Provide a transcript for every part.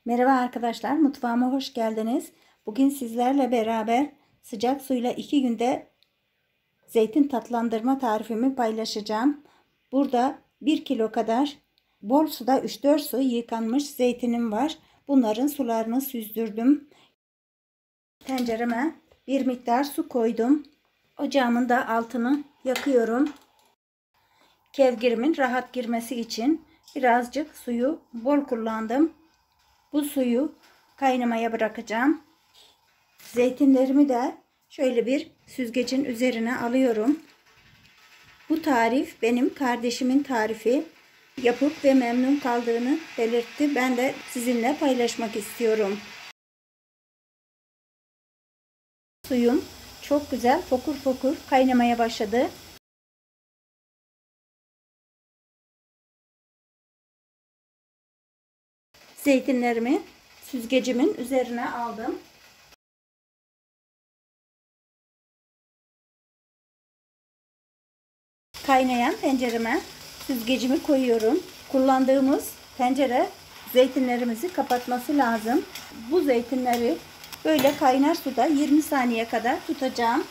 Merhaba arkadaşlar, mutfağıma hoş geldiniz. Bugün sizlerle beraber sıcak suyla 2 günde zeytin tatlandırma tarifimi paylaşacağım. Burada 1 kilo kadar bol suda 3-4 su yıkanmış zeytinim var. Bunların sularını süzdürdüm. Tencereme bir miktar su koydum. Ocağımın da altını yakıyorum. Kevgirimin rahat girmesi için birazcık suyu bol kullandım. Bu suyu kaynamaya bırakacağım. Zeytinlerimi de şöyle bir süzgecin üzerine alıyorum. Bu tarif benim kardeşimin tarifi. Yapıp ve memnun kaldığını belirtti. Ben de sizinle paylaşmak istiyorum. Suyum çok güzel fokur fokur kaynamaya başladı. Zeytinlerimi süzgecimin üzerine aldım. Kaynayan tencereme süzgecimi koyuyorum. Kullandığımız tencere zeytinlerimizi kapatması lazım. Bu zeytinleri böyle kaynar suda 20 saniye kadar tutacağım.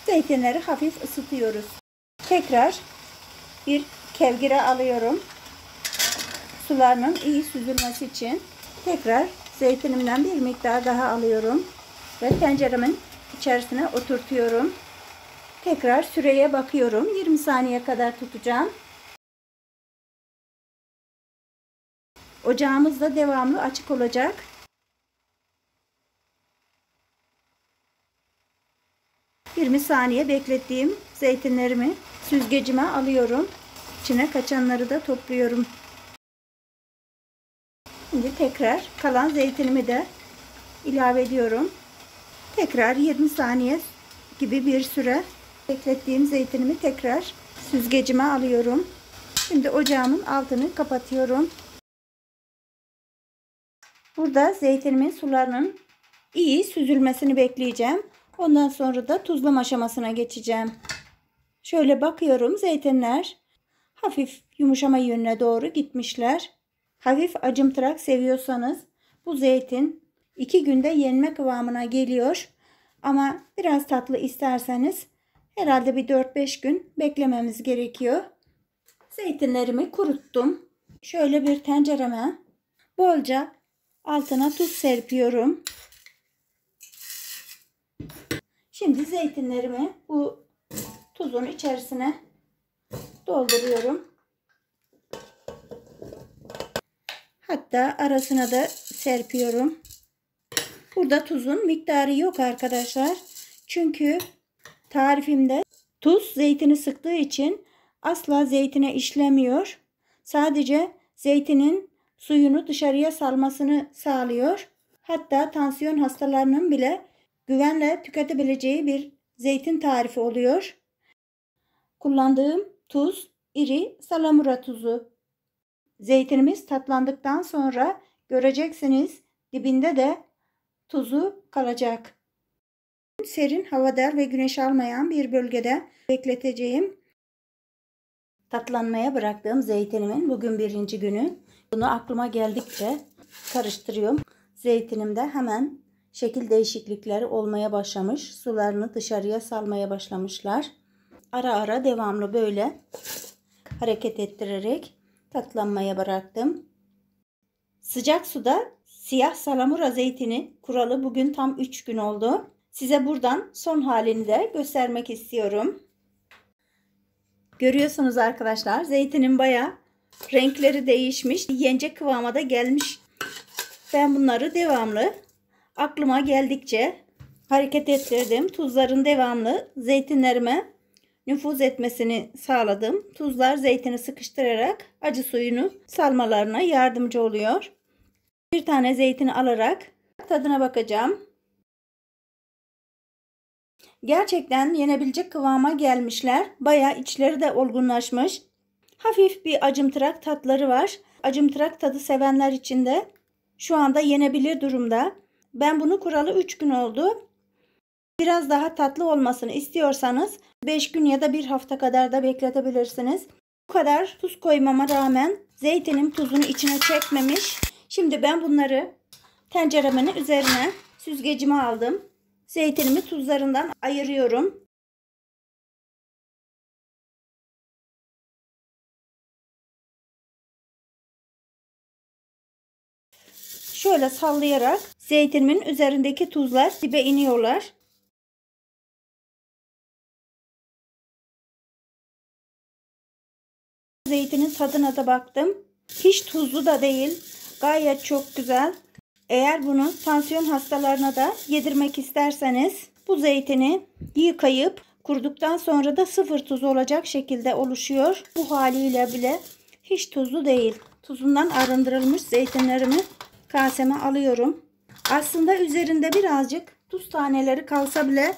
Zeytinleri hafif ısıtıyoruz. Tekrar bir kevgire alıyorum. Sularının iyi süzülmesi için tekrar zeytinimden bir miktar daha alıyorum ve tenceremin içerisine oturtuyorum. Tekrar süreye bakıyorum. 20 saniye kadar tutacağım. Ocağımız da devamlı açık olacak. ...20 saniye beklettiğim zeytinlerimi süzgecime alıyorum. İçine kaçanları da topluyorum. Şimdi tekrar kalan zeytinimi de ilave ediyorum. Tekrar 20 saniye gibi bir süre beklettiğim zeytinimi tekrar süzgecime alıyorum. Şimdi ocağımın altını kapatıyorum. Burada zeytinimin sularının iyi süzülmesini bekleyeceğim. Ondan sonra da tuzlama aşamasına geçeceğim. Şöyle bakıyorum, zeytinler hafif yumuşama yönüne doğru gitmişler. Hafif acımtırak seviyorsanız bu zeytin 2 günde yenme kıvamına geliyor. Ama biraz tatlı isterseniz herhalde bir 4-5 gün beklememiz gerekiyor. Zeytinlerimi kuruttum. Şöyle bir tencereme bolca altına tuz serpiyorum. Şimdi zeytinlerimi bu tuzun içerisine dolduruyorum. Hatta arasına da serpiyorum. Burada tuzun miktarı yok arkadaşlar. Çünkü tarifimde tuz zeytini sıktığı için asla zeytine işlemiyor. Sadece zeytinin suyunu dışarıya salmasını sağlıyor. Hatta tansiyon hastalarının bile güvenle tüketebileceği bir zeytin tarifi oluyor. Kullandığım tuz iri salamura tuzu. Zeytinimiz tatlandıktan sonra göreceksiniz dibinde de tuzu kalacak. Serin, havadar ve güneş almayan bir bölgede bekleteceğim. Tatlanmaya bıraktığım zeytinimin bugün 1. günü. Bunu aklıma geldikçe karıştırıyorum. Zeytinimde hemen şekil değişiklikleri olmaya başlamış. Sularını dışarıya salmaya başlamışlar. Ara ara devamlı böyle hareket ettirerek tatlanmaya bıraktım. Sıcak suda siyah salamura zeytini kuralı bugün tam 3 gün oldu. Size buradan son halini de göstermek istiyorum. Görüyorsunuz arkadaşlar, zeytinin bayağı renkleri değişmiş. Yenecek kıvama da gelmiş. Ben bunları devamlı aklıma geldikçe hareket ettirdim. Tuzların devamlı zeytinlerime nüfuz etmesini sağladım. Tuzlar zeytini sıkıştırarak acı suyunu salmalarına yardımcı oluyor. Bir tane zeytini alarak tadına bakacağım. Gerçekten yenebilecek kıvama gelmişler. Bayağı içleri de olgunlaşmış. Hafif bir acımtırak tatları var. Acımtırak tadı sevenler için de şu anda yenebilir durumda. Ben bunu kuralı 3 gün oldu. Biraz daha tatlı olmasını istiyorsanız 5 gün ya da 1 hafta kadar da bekletebilirsiniz. Bu kadar tuz koymama rağmen zeytinim tuzunu içine çekmemiş. Şimdi ben bunları Tenceremin üzerine süzgecimi aldım. Zeytinimi tuzlarından ayırıyorum. Şöyle sallayarak zeytinimin üzerindeki tuzlar dibe iniyorlar. Zeytinin tadına da baktım. Hiç tuzlu da değil. Gayet çok güzel. Eğer bunu tansiyon hastalarına da yedirmek isterseniz bu zeytini yıkayıp kuruduktan sonra da sıfır tuz olacak şekilde oluşuyor. Bu haliyle bile hiç tuzlu değil. Tuzundan arındırılmış zeytinlerimi kaseme alıyorum. Aslında üzerinde birazcık tuz taneleri kalsa bile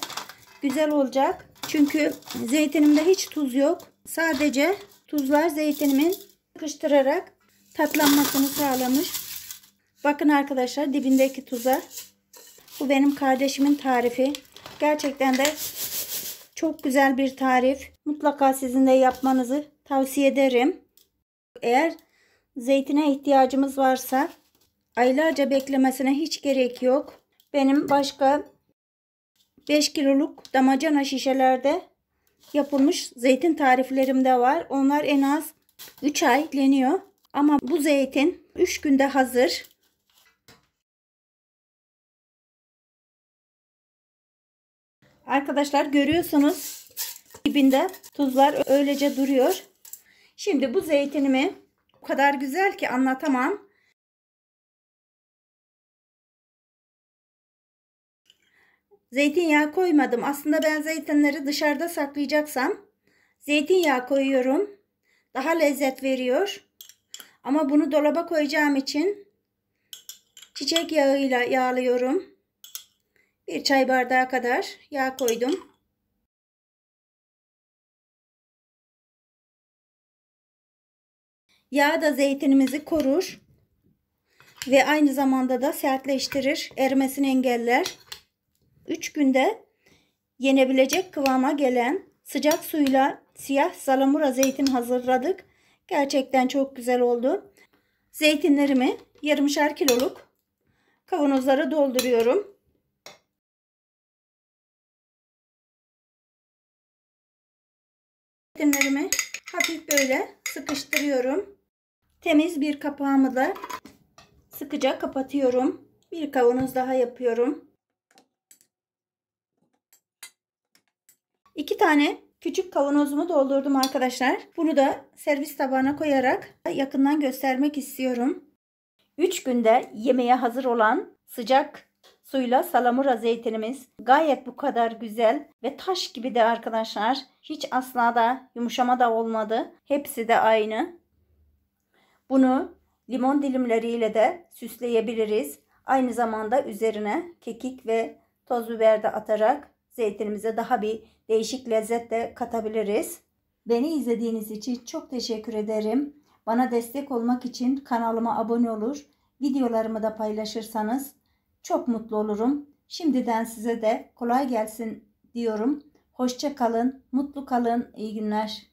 güzel olacak. Çünkü zeytinimde hiç tuz yok. Sadece tuzlar zeytinimin sıkıştırarak tatlanmasını sağlamış. Bakın arkadaşlar dibindeki tuza. Bu benim kardeşimin tarifi. Gerçekten de çok güzel bir tarif. Mutlaka sizin de yapmanızı tavsiye ederim. Eğer zeytine ihtiyacımız varsa aylarca beklemesine hiç gerek yok. Benim başka 5 kiloluk damacana şişelerde yapılmış zeytin tariflerim de var. Onlar en az 3 ay bekleniyor. Ama bu zeytin 3 günde hazır. Arkadaşlar görüyorsunuz dibinde tuzlar öylece duruyor. Şimdi bu zeytinimi o kadar güzel ki anlatamam. Zeytinyağı koymadım. Aslında ben zeytinleri dışarıda saklayacaksam zeytinyağı koyuyorum. Daha lezzet veriyor. Ama bunu dolaba koyacağım için çiçek yağıyla yağlıyorum. Bir çay bardağı kadar yağ koydum. Yağ da zeytinimizi korur ve aynı zamanda da sertleştirir, erimesini engeller. 3 günde yenebilecek kıvama gelen sıcak suyla siyah salamura zeytin hazırladık. Gerçekten çok güzel oldu. Zeytinlerimi yarımşar kiloluk kavanozlara dolduruyorum. Zeytinlerimi hafif böyle sıkıştırıyorum. Temiz bir kapağımı da sıkıca kapatıyorum. Bir kavanoz daha yapıyorum. 2 tane küçük kavanozumu doldurdum arkadaşlar. Bunu da servis tabağına koyarak yakından göstermek istiyorum. 3 günde yemeğe hazır olan sıcak suyla salamura zeytinimiz gayet bu kadar güzel ve taş gibi de arkadaşlar. Hiç asla da yumuşama da olmadı. Hepsi de aynı. Bunu limon dilimleriyle de süsleyebiliriz. Aynı zamanda üzerine kekik ve toz biber de atarak zeytinimize daha bir değişik lezzet de katabiliriz. Beni izlediğiniz için çok teşekkür ederim. Bana destek olmak için kanalıma abone olur, videolarımı da paylaşırsanız çok mutlu olurum. Şimdiden size de kolay gelsin diyorum. Hoşça kalın, mutlu kalın, iyi günler.